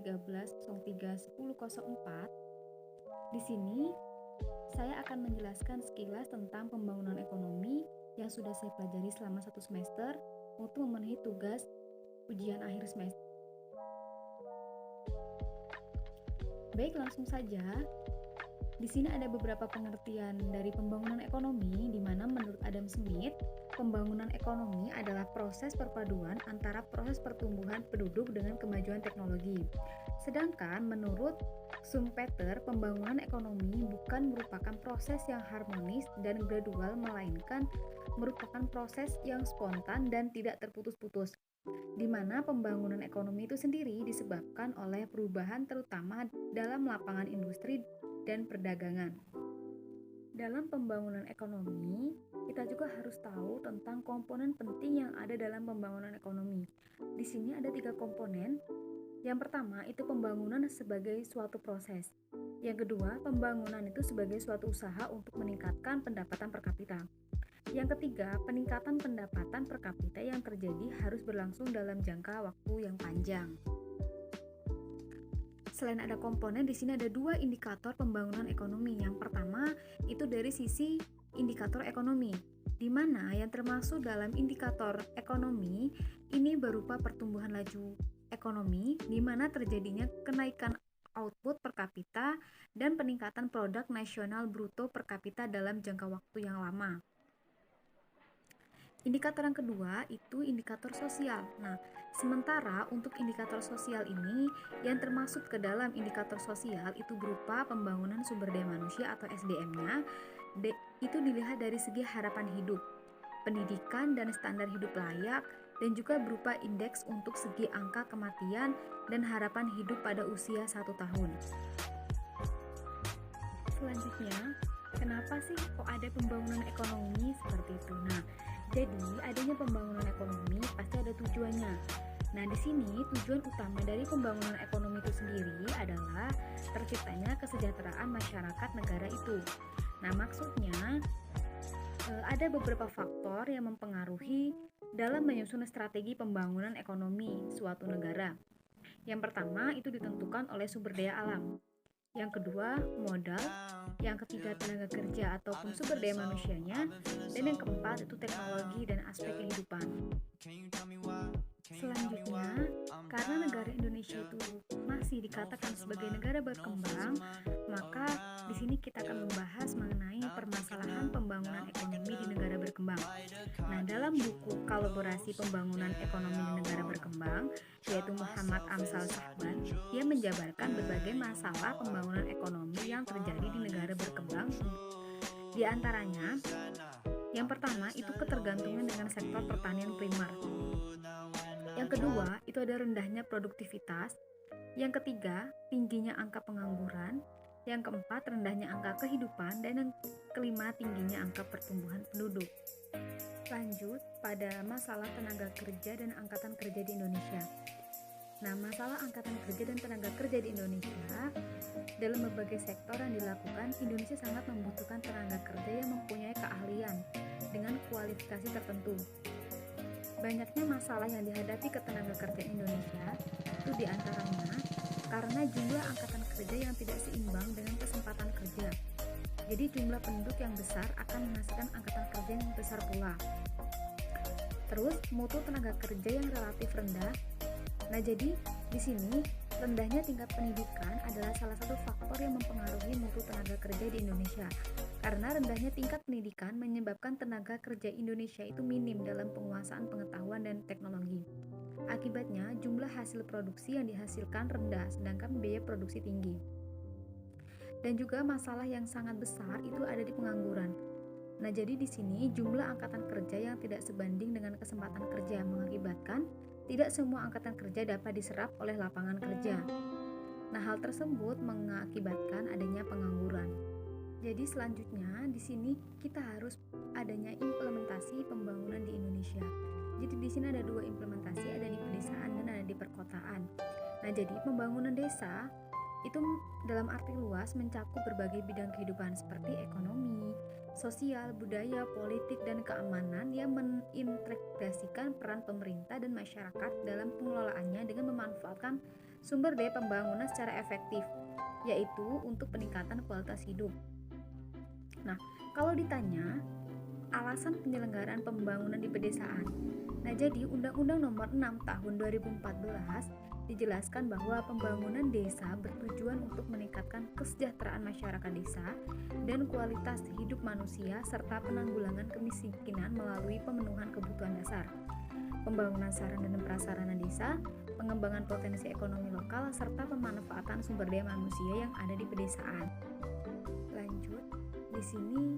13031004. Di sini saya akan menjelaskan sekilas tentang pembangunan ekonomi yang sudah saya pelajari selama 1 semester untuk memenuhi tugas ujian akhir semester. Baik, langsung saja. Di sini ada beberapa pengertian dari pembangunan ekonomi, di mana menurut Adam Smith, pembangunan ekonomi adalah proses perpaduan antara proses pertumbuhan penduduk dengan kemajuan teknologi. Sedangkan menurut Schumpeter, pembangunan ekonomi bukan merupakan proses yang harmonis dan gradual, melainkan merupakan proses yang spontan dan tidak terputus-putus, di mana pembangunan ekonomi itu sendiri disebabkan oleh perubahan terutama dalam lapangan industri dan perdagangan. Dalam pembangunan ekonomi, kita juga harus tahu tentang komponen penting yang ada dalam pembangunan ekonomi. Di sini ada 3 komponen. Yang pertama itu pembangunan sebagai suatu proses. Yang kedua, pembangunan itu sebagai suatu usaha untuk meningkatkan pendapatan per kapita. Yang ketiga, peningkatan pendapatan per kapita yang terjadi harus berlangsung dalam jangka waktu yang panjang. Selain ada komponen, di sini ada 2 indikator pembangunan ekonomi. Yang pertama itu dari sisi indikator ekonomi, di mana yang termasuk dalam indikator ekonomi ini berupa pertumbuhan laju ekonomi, di mana terjadinya kenaikan output per kapita dan peningkatan produk nasional bruto per kapita dalam jangka waktu yang lama. Indikator yang kedua itu indikator sosial. Nah, sementara untuk indikator sosial ini yang termasuk ke dalam indikator sosial itu berupa pembangunan sumber daya manusia atau SDM-nya, itu dilihat dari segi harapan hidup, pendidikan dan standar hidup layak, dan juga berupa indeks untuk segi angka kematian dan harapan hidup pada usia 1 tahun. Selanjutnya, kenapa sih kok ada pembangunan ekonomi seperti itu? Nah, jadi adanya pembangunan ekonomi pasti ada tujuannya. Nah, di sini tujuan utama dari pembangunan ekonomi itu sendiri adalah terciptanya kesejahteraan masyarakat negara itu. Nah, maksudnya ada beberapa faktor yang mempengaruhi dalam menyusun strategi pembangunan ekonomi suatu negara. Yang pertama itu ditentukan oleh sumber daya alam. Yang kedua, modal. Yang ketiga, tenaga kerja ataupun sumber daya manusianya. Dan yang keempat, itu teknologi dan aspek kehidupan. Selanjutnya, karena negara Indonesia itu masih dikatakan sebagai negara berkembang, maka di sini kita akan membahas mengenai permasalahan pembangunan ekonomi di negara berkembang. Nah, dalam buku Kolaborasi Pembangunan Ekonomi di Negara Berkembang, yaitu Muhammad Amsal Shahban, dia menjabarkan berbagai masalah pembangunan ekonomi yang terjadi di negara berkembang. Di antaranya, yang pertama itu ketergantungan dengan sektor pertanian primer. Yang kedua, itu ada rendahnya produktivitas. Yang ketiga, tingginya angka pengangguran. Yang keempat, rendahnya angka kehidupan. Dan yang kelima, tingginya angka pertumbuhan penduduk. Lanjut pada masalah tenaga kerja dan angkatan kerja di Indonesia. Nah, masalah angkatan kerja dan tenaga kerja di Indonesia, dalam berbagai sektor yang dilakukan, Indonesia sangat membutuhkan tenaga kerja yang mempunyai keahlian dengan kualifikasi tertentu. Banyaknya masalah yang dihadapi ketenaga kerja Indonesia itu diantaranya karena jumlah angkatan kerja yang tidak seimbang dengan kesempatan kerja. Jadi jumlah penduduk yang besar akan menghasilkan angkatan kerja yang besar pula. Terus mutu tenaga kerja yang relatif rendah. Nah, jadi di sini rendahnya tingkat pendidikan adalah salah satu faktor yang mempengaruhi mutu tenaga kerja di Indonesia. Karena rendahnya tingkat pendidikan menyebabkan tenaga kerja Indonesia itu minim dalam penguasaan pengetahuan dan teknologi. Akibatnya, jumlah hasil produksi yang dihasilkan rendah, sedangkan biaya produksi tinggi. Dan juga masalah yang sangat besar itu ada di pengangguran. Nah, jadi di sini jumlah angkatan kerja yang tidak sebanding dengan kesempatan kerja mengakibatkan tidak semua angkatan kerja dapat diserap oleh lapangan kerja. Nah, hal tersebut mengakibatkan adanya pengangguran. Jadi selanjutnya di sini kita harus adanya implementasi pembangunan di Indonesia. Jadi di sini ada 2 implementasi, ada di pedesaan dan ada di perkotaan. Nah, jadi pembangunan desa itu dalam arti luas mencakup berbagai bidang kehidupan seperti ekonomi, sosial, budaya, politik, dan keamanan yang mengintegrasikan peran pemerintah dan masyarakat dalam pengelolaannya dengan memanfaatkan sumber daya pembangunan secara efektif, yaitu untuk peningkatan kualitas hidup. Nah, kalau ditanya alasan penyelenggaraan pembangunan di pedesaan. Nah, jadi Undang-Undang Nomor 6 Tahun 2014 dijelaskan bahwa pembangunan desa bertujuan untuk meningkatkan kesejahteraan masyarakat desa dan kualitas hidup manusia serta penanggulangan kemiskinan melalui pemenuhan kebutuhan dasar, pembangunan sarana dan prasarana desa, pengembangan potensi ekonomi lokal, serta pemanfaatan sumber daya manusia yang ada di pedesaan. Lanjut, di sini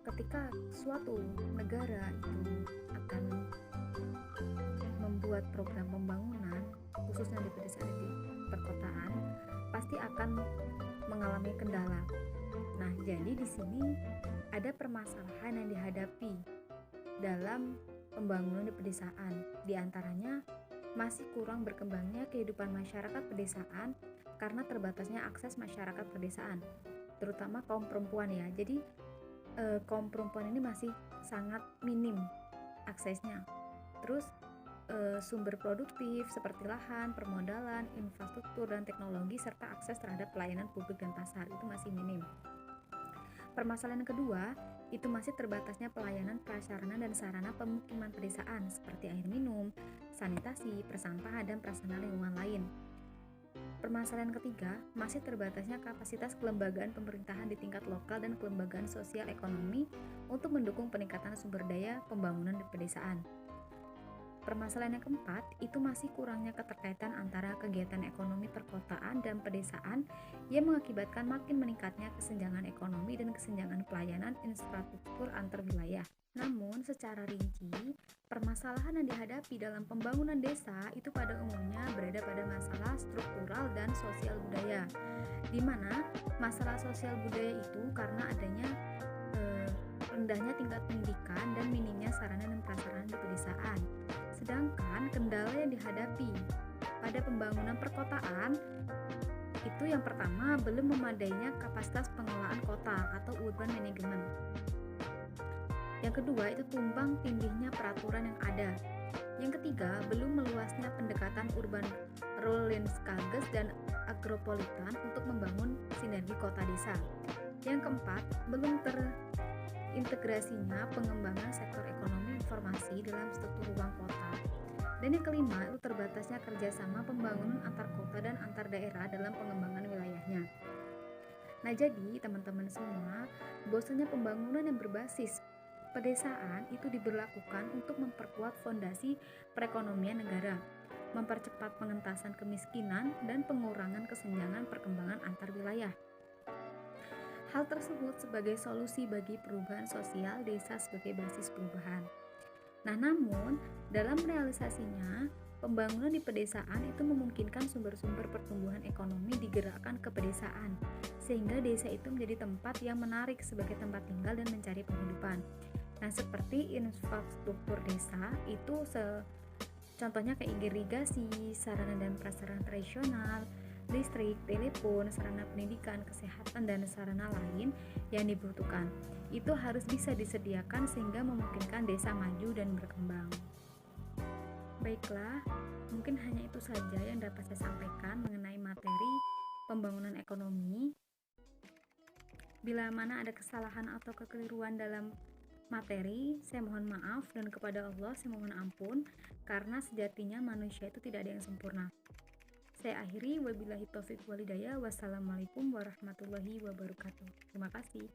ketika suatu negara itu akan membuat program pembangunan, khususnya di pedesaan di perkotaan, pasti akan mengalami kendala. Nah, jadi di sini ada permasalahan yang dihadapi dalam pembangunan di pedesaan. Di antaranya masih kurang berkembangnya kehidupan masyarakat pedesaan karena terbatasnya akses masyarakat pedesaan, terutama kaum perempuan ya. Jadi kaum perempuan ini masih sangat minim aksesnya. Terus sumber produktif seperti lahan, permodalan, infrastruktur dan teknologi serta akses terhadap pelayanan publik dan pasar itu masih minim. Permasalahan kedua, itu masih terbatasnya pelayanan prasarana dan sarana pemukiman pedesaan seperti air minum, sanitasi, persampahan, dan prasarana lingkungan lain. Permasalahan ketiga, masih terbatasnya kapasitas kelembagaan pemerintahan di tingkat lokal dan kelembagaan sosial ekonomi untuk mendukung peningkatan sumber daya pembangunan di pedesaan. Permasalahan yang keempat, itu masih kurangnya keterkaitan antara kegiatan ekonomi perkotaan dan pedesaan yang mengakibatkan makin meningkatnya kesenjangan ekonomi dan kesenjangan pelayanan infrastruktur antar wilayah. Namun, secara rinci, permasalahan yang dihadapi dalam pembangunan desa itu pada umumnya berada pada masalah struktural dan sosial budaya, di mana masalah sosial budaya itu karena adanya rendahnya tingkat pendidikan dan minimnya sarana dan prasarana di pedesaan. Sedangkan kendala yang dihadapi pada pembangunan perkotaan itu yang pertama, belum memadainya kapasitas pengelolaan kota atau urban management. Yang kedua, itu tumbang tindihnya peraturan yang ada. Yang ketiga, belum meluasnya pendekatan urban Rollenskalges dan agropolitan untuk membangun sinergi kota desa. Yang keempat, belum terintegrasinya pengembangan sektor ekonomi informasi dalam struktur ruang kota. Dan yang kelima, itu terbatasnya kerjasama pembangunan antar kota dan antar daerah dalam pengembangan wilayahnya. Nah, jadi teman-teman semua, bahwasanya pembangunan yang berbasis pedesaan itu diberlakukan untuk memperkuat fondasi perekonomian negara, mempercepat pengentasan kemiskinan dan pengurangan kesenjangan perkembangan antar wilayah. Hal tersebut sebagai solusi bagi perubahan sosial desa sebagai basis perubahan. Nah, namun dalam realisasinya, pembangunan di pedesaan itu memungkinkan sumber-sumber pertumbuhan ekonomi digerakkan ke pedesaan, sehingga desa itu menjadi tempat yang menarik sebagai tempat tinggal dan mencari penghidupan. Nah, seperti infrastruktur desa itu contohnya kayak irigasi, sarana dan prasarana tradisional, listrik, telepon, sarana pendidikan, kesehatan, dan sarana lain yang dibutuhkan. Itu harus bisa disediakan sehingga memungkinkan desa maju dan berkembang. Baiklah, mungkin hanya itu saja yang dapat saya sampaikan mengenai materi pembangunan ekonomi. Bila mana ada kesalahan atau kekeliruan dalam materi, saya mohon maaf, dan kepada Allah saya mohon ampun, karena sejatinya manusia itu tidak ada yang sempurna. Saya akhiri, wabillahi taufiq walhidayah. Wassalamualaikum warahmatullahi wabarakatuh. Terima kasih.